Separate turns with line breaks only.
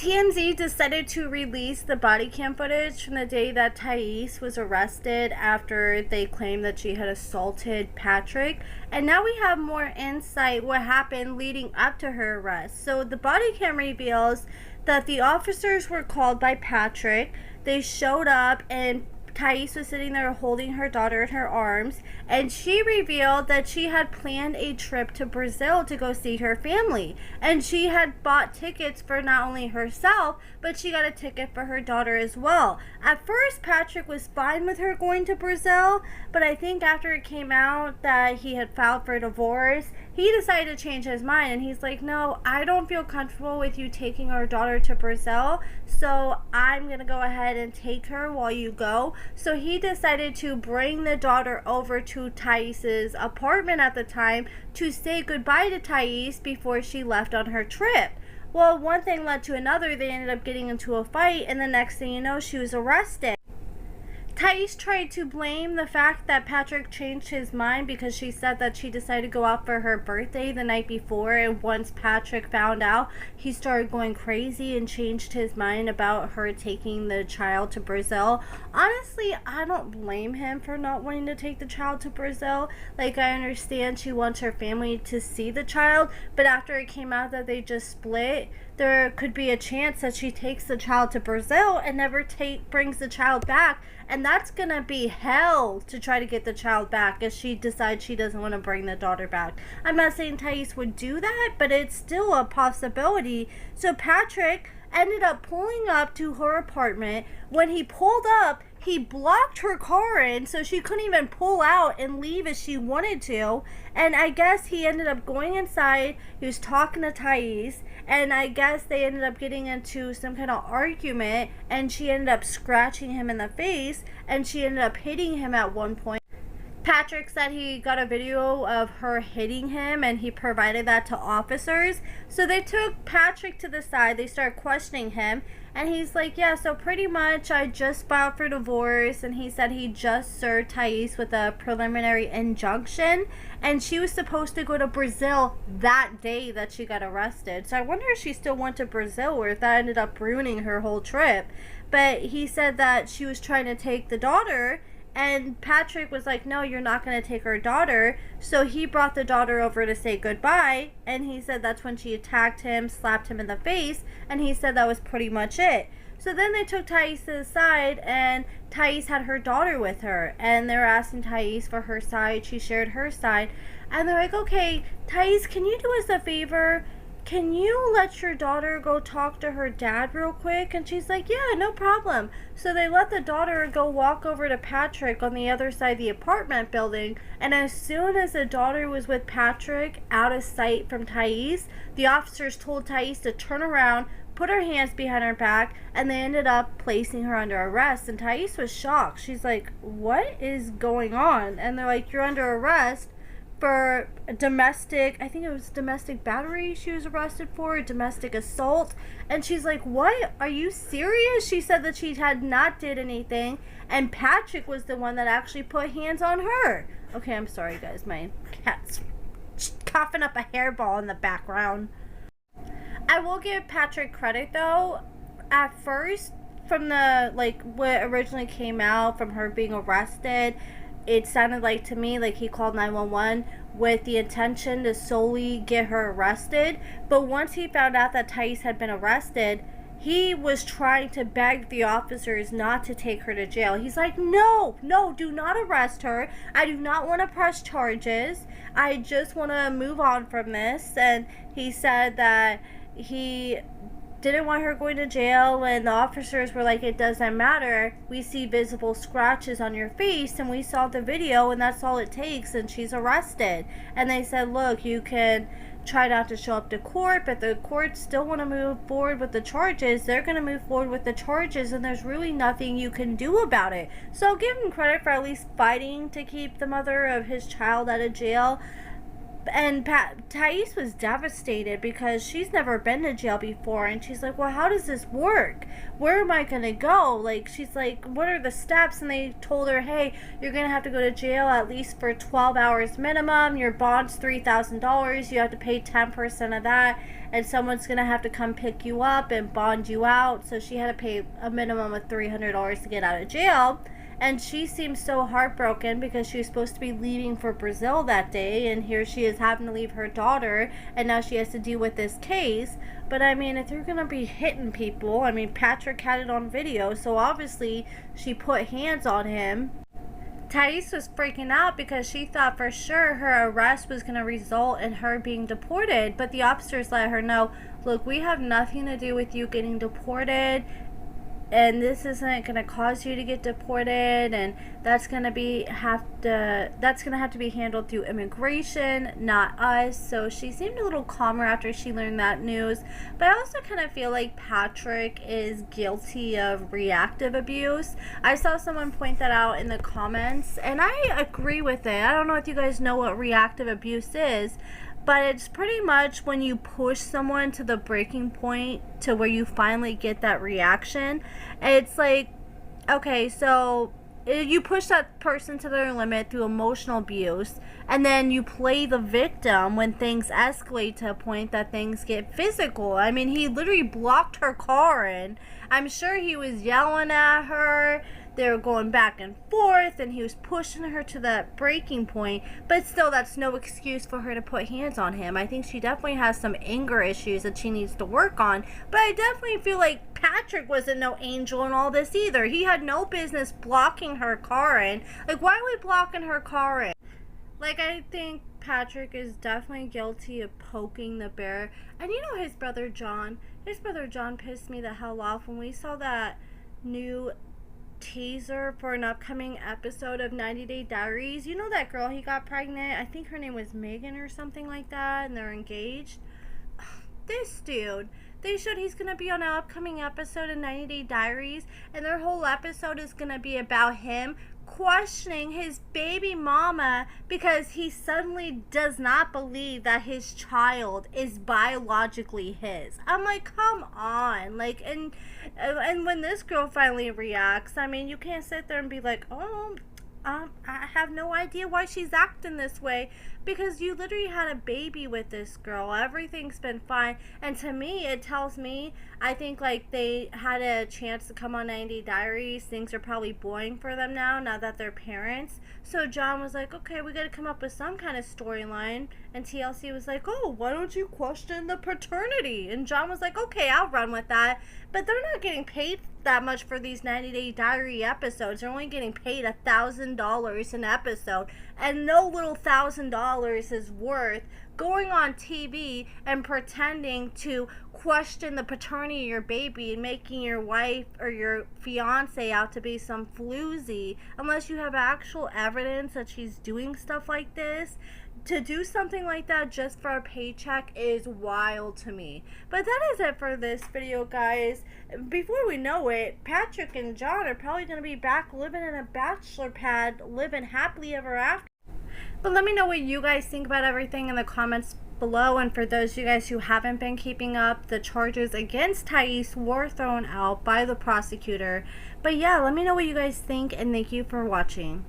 TMZ decided to release the body cam footage from the day that Thais was arrested after they claimed that she had assaulted Patrick. And now we have more insight what happened leading up to her arrest. So the body cam reveals that the officers were called by Patrick. They showed up and Thais was sitting there holding her daughter in her arms, and she revealed that she had planned a trip to Brazil to go see her family, and she had bought tickets for not only herself, but she got a ticket for her daughter as well. At first, Patrick was fine with her going to Brazil, but I think after it came out that he had filed for divorce, he decided to change his mind, and he's like, no, I don't feel comfortable with you taking our daughter to Brazil, so I'm gonna go ahead and take her while you go. So he decided to bring the daughter over to Thais's apartment at the time to say goodbye to Thais before she left on her trip. Well, one thing led to another. They ended up getting into a fight, and the next thing you know, she was arrested. Thais tried to blame the fact that Patrick changed his mind because she said that she decided to go out for her birthday the night before, and once Patrick found out, he started going crazy and changed his mind about her taking the child to Brazil. Honestly, I don't blame him for not wanting to take the child to Brazil. Like, I understand she wants her family to see the child, but after it came out that they just split, there could be a chance that she takes the child to Brazil and never brings the child back, and that's gonna be hell to try to get the child back if she decides she doesn't want to bring the daughter back. I'm not saying Thais would do that, but it's still a possibility. So Patrick ended up pulling up to her apartment. When he pulled up, he blocked her car in, so she couldn't even pull out and leave as she wanted to. And I guess he ended up going inside. He was talking to Thais, and I guess they ended up getting into some kind of argument, and she ended up scratching him in the face, and she ended up hitting him at one point. Patrick said he got a video of her hitting him, and he provided that to officers. So they took Patrick to the side. They started questioning him, and he's like, yeah, so pretty much I just filed for divorce. And he said he just served Thais with a preliminary injunction, and she was supposed to go to Brazil that day that she got arrested. So I wonder if she still went to Brazil, or if that ended up ruining her whole trip. But he said that she was trying to take the daughter, and Patrick was like, no, you're not going to take our daughter. So he brought the daughter over to say goodbye, and he said that's when she attacked him, slapped him in the face, and he said that was pretty much it. So then they took Thais to the side, and Thais had her daughter with her, and they were asking Thais for her side. She shared her side, and they're like, okay, Thais, can you do us a favor? Can you let your daughter go talk to her dad real quick? And she's like, yeah, no problem. So they let the daughter go walk over to Patrick on the other side of the apartment building, and as soon as the daughter was with Patrick, out of sight from Thais, the officers told Thais to turn around, put her hands behind her back, and they ended up placing her under arrest. And Thais was shocked. She's like, what is going on? And they're like, you're under arrest for domestic, I think it was domestic battery she was arrested for, domestic assault. And she's like, what? Are you serious? She said that she had not did anything, and Patrick was the one that actually put hands on her. Okay, I'm sorry guys, my cat's coughing up a hairball in the background. I will give Patrick credit though. At first, from the, like, what originally came out from her being arrested, it sounded like to me like he called 911 with the intention to solely get her arrested. But once he found out that Thais had been arrested, he was trying to beg the officers not to take her to jail. He's like, no, do not arrest her. I do not want to press charges. I just want to move on from this. And he said that he didn't want her going to jail, and the officers were like, it doesn't matter, we see visible scratches on your face, and we saw the video, and that's all it takes, and she's arrested. And they said, look, you can try not to show up to court, but the courts still want to move forward with the charges. They're going to move forward with the charges, and there's really nothing you can do about it. So I'll give him credit for at least fighting to keep the mother of his child out of jail. And Thais was devastated because she's never been to jail before, and she's like, well, how does this work? Where am I gonna go? Like, she's like, what are the steps? And they told her, hey, you're gonna have to go to jail at least for 12 hours minimum. Your bond's $3,000. You have to pay 10% of that, and someone's gonna have to come pick you up and bond you out. So she had to pay a minimum of $300 to get out of jail. And she seems so heartbroken because she was supposed to be leaving for Brazil that day, and here she is having to leave her daughter, and now she has to deal with this case. But I mean, if you're gonna be hitting people, I mean, Patrick had it on video, so obviously she put hands on him. Thais was freaking out because she thought for sure her arrest was going to result in her being deported, but the officers let her know, look, we have nothing to do with you getting deported, and this isn't going to cause you to get deported, and that's going to have to be handled through immigration, not us. So she seemed a little calmer after she learned that news. But I also kind of feel like Patrick is guilty of reactive abuse. I saw someone point that out in the comments, and I agree with it. I don't know if you guys know what reactive abuse is, but it's pretty much when you push someone to the breaking point to where you finally get that reaction. It's like, okay, so you push that person to their limit through emotional abuse, and then you play the victim when things escalate to a point that things get physical. I mean, he literally blocked her car, and I'm sure he was yelling at her. They were going back and forth, and he was pushing her to that breaking point. But still, that's no excuse for her to put hands on him. I think she definitely has some anger issues that she needs to work on. But I definitely feel like Patrick wasn't no angel in all this either. He had no business blocking her car in. Like, why are we blocking her car in? Like, I think Patrick is definitely guilty of poking the bear. And you know his brother John pissed me the hell off when we saw that new teaser for an upcoming episode of 90 Day Diaries. You know that girl he got pregnant? I think her name was Megan or something like that, and they're engaged. This dude, they showed he's gonna be on an upcoming episode of 90 Day Diaries, and their whole episode is gonna be about him questioning his baby mama because he suddenly does not believe that his child is biologically his. I'm like, come on. Like, and when this girl finally reacts, I mean, you can't sit there and be like, oh, I have no idea why she's acting this way, because you literally had a baby with this girl. Everything's been fine. And to me, it tells me, I think like they had a chance to come on 90 Diaries. Things are probably boring for them now that they're parents. So John was like, okay, we got to come up with some kind of storyline. And TLC was like, oh, why don't you question the paternity? And John was like, okay, I'll run with that. But they're not getting paid that much for these 90 Day Diary episodes. They're only getting paid $1,000 an episode, and no little $1,000 is worth going on TV and pretending to question the paternity of your baby and making your wife or your fiance out to be some floozy, unless you have actual evidence that she's doing stuff like this. To do something like that just for a paycheck is wild to me. But that is it for this video, guys. Before we know it, Patrick and John are probably going to be back living in a bachelor pad, living happily ever after. But let me know what you guys think about everything in the comments below. And for those of you guys who haven't been keeping up, the charges against Thais were thrown out by the prosecutor. But yeah, let me know what you guys think, and thank you for watching.